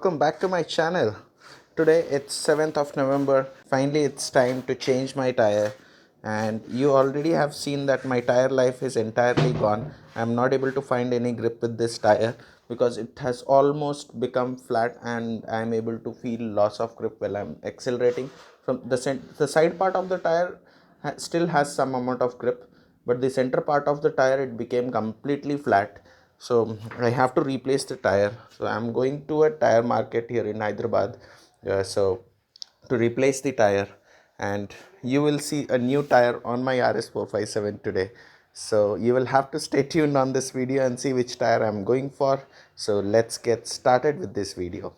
welcome back to my channel. Today it's 7th of November. Finally it's time to change my tire, and you already have seen that my tire life is entirely gone. I'm not able to find any grip with this tire because it has almost become flat and I'm able to feel loss of grip while I'm accelerating. From the side part of the tire still has some amount of grip, but the center part of the tire, it became completely flat. So I have to replace the tire. So I'm going to a tire market here in Hyderabad, to replace the tire, and you will see a new tire on my RS457 today. So you will have to stay tuned on this video and see which tire I'm going for. So let's get started with this video.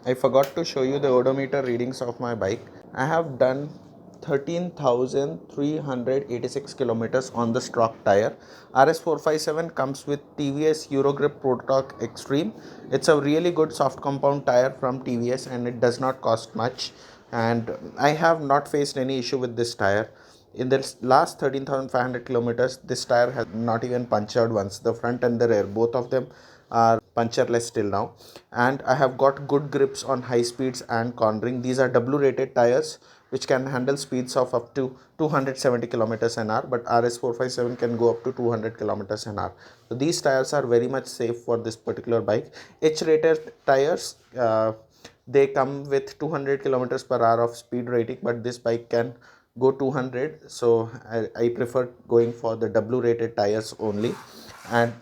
I forgot to show you the odometer readings of my bike. I have done 13,386 kilometers on the stock tire. RS457 comes with TVS Eurogrip Pro Torque Extreme. It's a really good soft compound tire from TVS and it does not cost much. And I have not faced any issue with this tire. In the last 13,500 kilometers, this tire has not even punctured once. The front and the rear, both of them are punctureless till now. And I have got good grips on high speeds and cornering. These are W rated tires which can handle speeds of up to 270 kilometers an hour, but RS457 can go up to 200 kilometers an hour. So these tires are very much safe for this particular bike. H rated tires, they come with 200 kilometers per hour of speed rating, but this bike can go 200. So I prefer going for the W rated tires only. And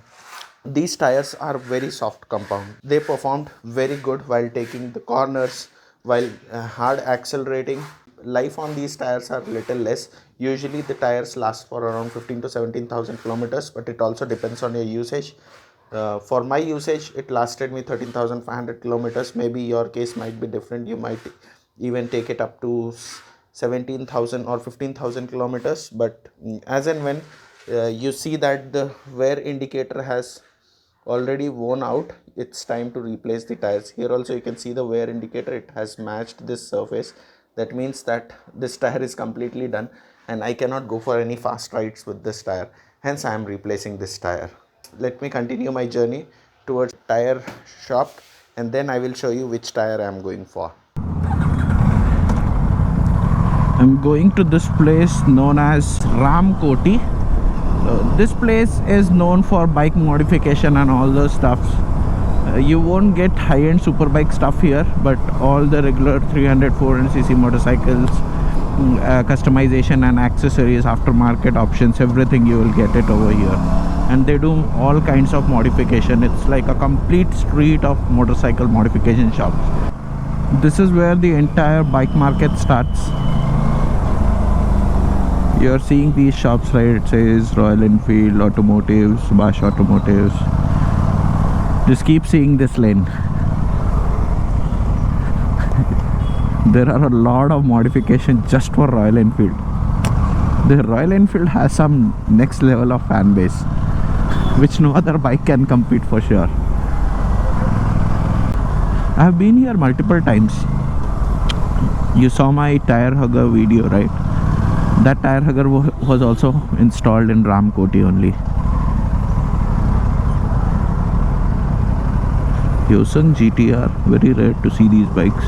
these tires are very soft compound. They performed very good while taking the corners, while hard accelerating. Life on these tires are little less. Usually the tires last for around 15 to 17,000 kilometers, but it also depends on your usage. For my usage, it lasted me 13,500 kilometers. Maybe your case might be different. You might even take it up to 17,000 or 15,000 kilometers. But as and when you see that the wear indicator has already worn out, it's time to replace the tires. Here also you can see the wear indicator, it has matched this surface. That means that this tire is completely done and I cannot go for any fast rides with this tire. Hence I am replacing this tire. Let me continue my journey towards tire shop and then I will show you which tire I am going for. I'm going to this place known as Ram Koti. This place is known for bike modification and all those stuffs. You won't get high-end super bike stuff here, but all the regular 300 400cc motorcycles, customization and accessories, aftermarket options, everything you will get it over here. And they do all kinds of modification. It's like a complete street of motorcycle modification shops. This is where the entire bike market starts. You're seeing these shops, right? It says Royal Enfield Automotives, Bosch Automotives. Just keep seeing this lane. There are a lot of modifications just for Royal Enfield. The Royal Enfield has some next level of fan base, which no other bike can compete for sure. I have been here multiple times. You saw my tire hugger video, right? That tire hugger was also installed in Ram Koti only. Hyosung GTR, very rare to see these bikes.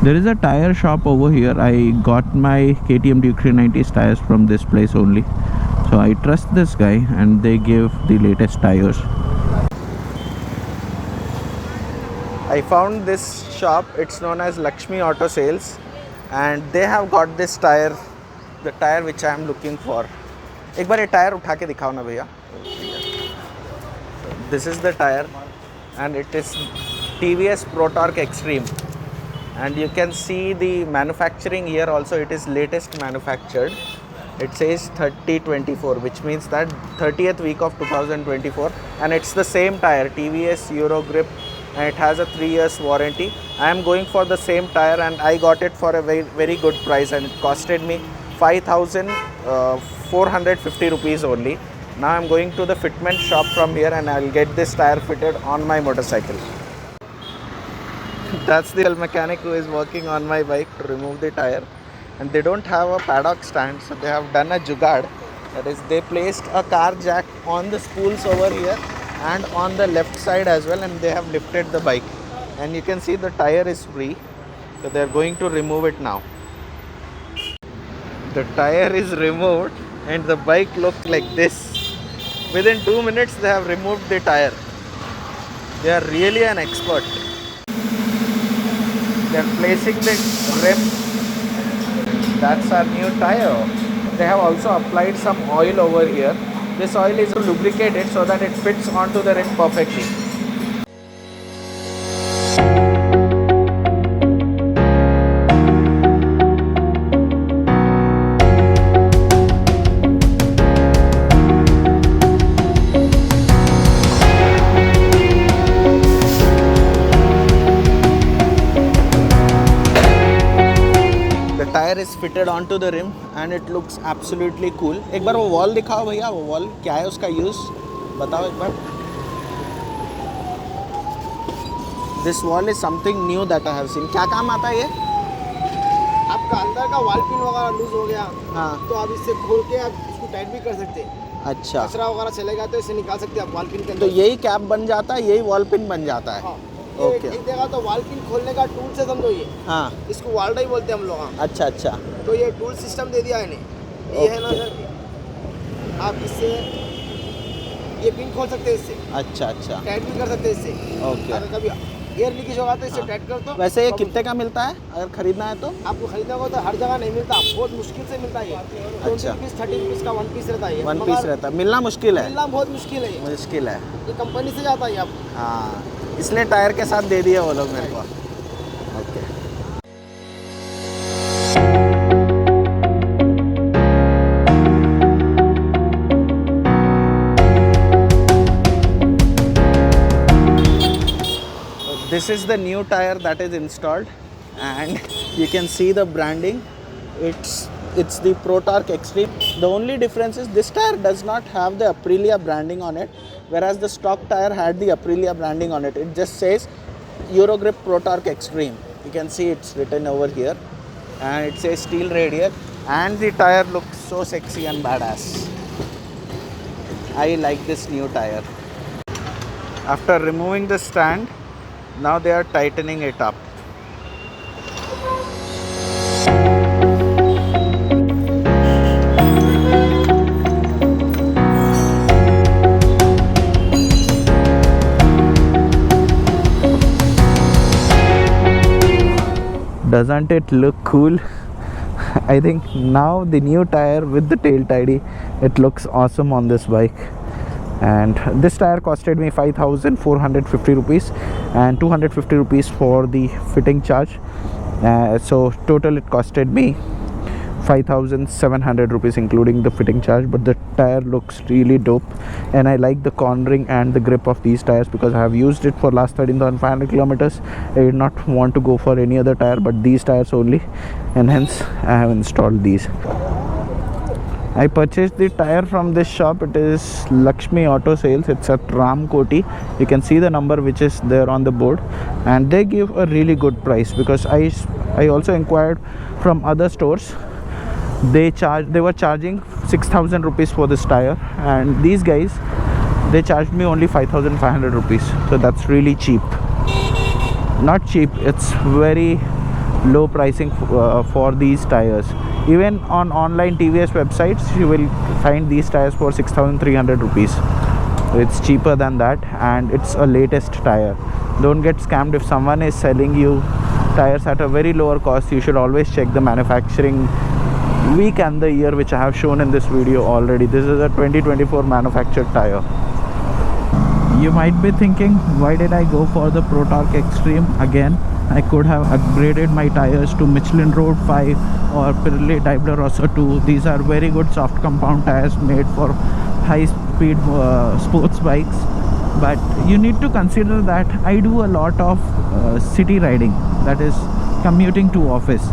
There is a tire shop over here. I got my KTM Duke 390's tires from this place only. So I trust this guy and they give the latest tires. I found this shop. It's known as Lakshmi Auto Sales and they have got this tire, the tire which I am looking for. एक बार ये tyre उठा के दिखाओ ना भैया. This is the tire and it is TVS Pro Torque Extreme, and you can see the manufacturing here also. It is latest manufactured. It says 3024, which means that 30th week of 2024, and it's the same tire, TVS Eurogrip, and it has a 3 years warranty. I am going for the same tire and I got it for a very good price, and it costed me 5,450 rupees only. Now I am going to the fitment shop from here and I will get this tire fitted on my motorcycle. That's the mechanic who is working on my bike to remove the tire, and they don't have a paddock stand, so they have done a jugaad. That is, they placed a car jack on the spools over here and on the left side as well, and they have lifted the bike. And you can see the tire is free, so they are going to remove it now. The tire is removed and the bike looks like this. Within 2 minutes they have removed the tire. They are really an expert. They are placing the rim. That's our new tire. They have also applied some oil over here. This oil is lubricated so that it fits onto the rim perfectly. Tyre is fitted onto the rim and it looks absolutely cool. एक बार वो wall दिखाओ भैया, वो wall क्या है, उसका use बताओ एक बार. This wall is something new that I have seen. क्या काम आता है ये? आपका अंदर का वॉल पिन वगैरह लूज हो गया, हाँ, तो आप इससे खोल के आप इसको टाइट भी कर सकते हैं. अच्छा, कचरा वगैरह चलेगा तो इसे निकाल सकते हैं आप वॉल पिन के अंदर. तो यही कैप बन जाता है, यही वॉल पिन बन जाता है. हाँ. ओके. एक जगह तो वॉल पिन खोलने का टूल से समझो ये. हाँ. इसको वाल्डा ही बोलते हैं हम लोग. हाँ. अच्छा अच्छा. तो ये टूल सिस्टम दे दिया है इन्हें. ये है ना सर, आप इससे ये पिन खोल सकते हैं इससे. अच्छा अच्छा. टाइट भी कर सकते हैं इससे. ओके. अगर कभी एयर लीकेज होगा तो इससे टाइट कर दो. वैसे ये कितने का मिलता है अगर खरीदना है तो? आपको खरीदना होगा तो हर जगह नहीं मिलता, बहुत मुश्किल से मिलता है. अच्छा. 30 रुपीज़ का वन पीस रहता है. वन पीस रहता है, मिलना मुश्किल है. मिलना बहुत मुश्किल है. मुश्किल है. ये कंपनी से जाता है आप. हाँ, इसलिए टायर के साथ दे दिया वो लोग मेरे को. Okay. This is the new tire that is installed, and you can see the branding. It's the ProTorque Extreme. The only difference is this tire does not have the Aprilia branding on it, whereas the stock tire had the Aprilia branding on it. It just says Eurogrip ProTorque Extreme. You can see it's written over here, and it says steel radial, and the tire looks so sexy and badass. I like this new tire. After removing the stand, now they are tightening it up. Doesn't it look cool? I think now the new tire with the tail tidy, it looks awesome on this bike. And this tire costed me 5,450 rupees and 250 rupees for the fitting charge. So total it costed me 5,700 rupees including the fitting charge. But the tire looks really dope, and I like the cornering and the grip of these tires because I have used it for last 13,500 kilometers. I did not want to go for any other tire but these tires only, and hence I have installed these. I purchased the tire from this shop. It is Lakshmi Auto Sales. It's at Ramkoti. You can see the number which is there on the board, and they give a really good price because I also inquired from other stores. They were charging 6,000 rupees for this tire, and these guys, they charged me only 5,500 rupees. So that's really cheap. Not cheap, it's very low pricing for these tires. Even on online TVS websites, you will find these tires for 6,300 rupees. It's cheaper than that, and it's a latest tire. Don't get scammed. If someone is selling you tires at a very lower cost, you should always check the manufacturing week and the year, which I have shown in this video already. This is a 2024 manufactured tire. You might be thinking, why did I go for the ProTorque Extreme again? I could have upgraded my tires to Michelin Road 5 or Pirelli Daimler Rosso 2. These are very good soft compound tires made for high speed sports bikes. But you need to consider that I do a lot of city riding, that is commuting to office.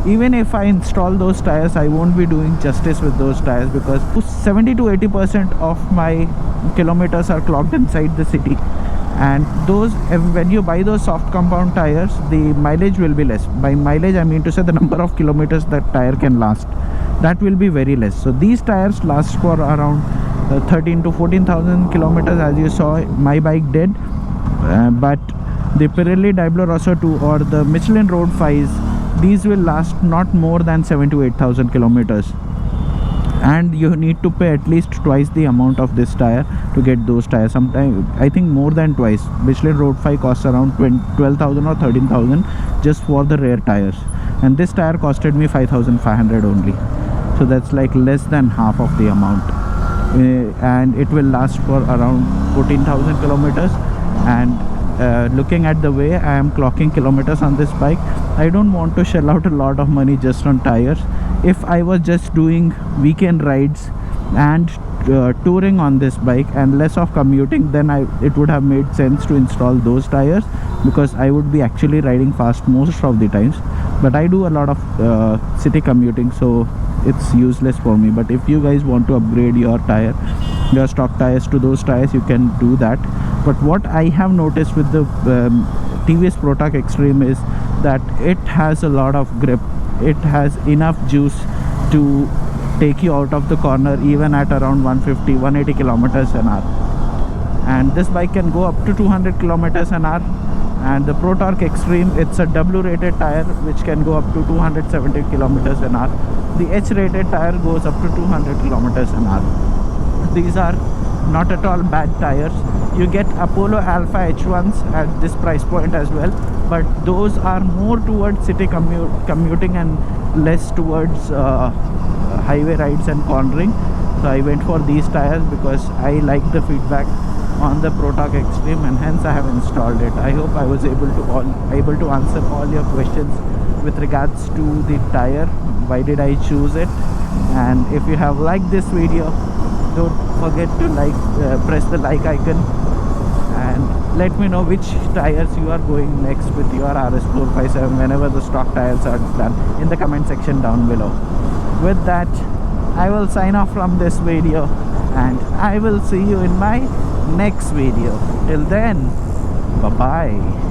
Even if I install those tires, I won't be doing justice with those tires because 70 to 80% of my kilometers are clocked inside the city. And those, when you buy those soft compound tires, the mileage will be less. By mileage I mean to say the number of kilometers that tire can last, that will be very less. So these tires last for around 13 to 14,000 kilometers, as you saw my bike did. But the Pirelli Daimler Rosso 2 or the Michelin Road 5s, these will last not more than 7 to 8,000 kilometers, and you need to pay at least twice the amount of this tire to get those tires. Sometimes I think more than twice. Michelin Road 5 costs around 12,000 or 13,000 just for the rear tires, and this tire costed me 5,500 only. So that's like less than half of the amount. And it will last for around 14,000 kilometers. And looking at the way I am clocking kilometers on this bike, I don't want to shell out a lot of money just on tires. If I was just doing weekend rides and touring on this bike and less of commuting, then it would have made sense to install those tires, because I would be actually riding fast most of the times. But I do a lot of city commuting, so it's useless for me. But if you guys want to upgrade your stock tires to those tires, you can do that. But what I have noticed with the TVS ProTorque Extreme is that it has a lot of grip. It has enough juice to take you out of the corner even at around 150 180 kilometers an hour. And this bike can go up to 200 kilometers an hour. And the ProTorque Extreme, it's a W rated tire which can go up to 270 kilometers an hour. The H rated tire goes up to 200 kilometers an hour. These are not at all bad tires. You get Apollo Alpha H1s at this price point as well, but those are more towards city commuting and less towards highway rides and cornering. So I went for these tires because I like the feedback on the ProTorque Extreme, and hence I have installed it. I hope I was able to answer all your questions with regards to the tire. Why did I choose it? And if you have liked this video, don't forget to press the like icon, and let me know which tires you are going next with your RS457 whenever the stock tires are done in the comment section down below. With that, I will sign off from this video, and I will see you in my next video. Till then, bye bye.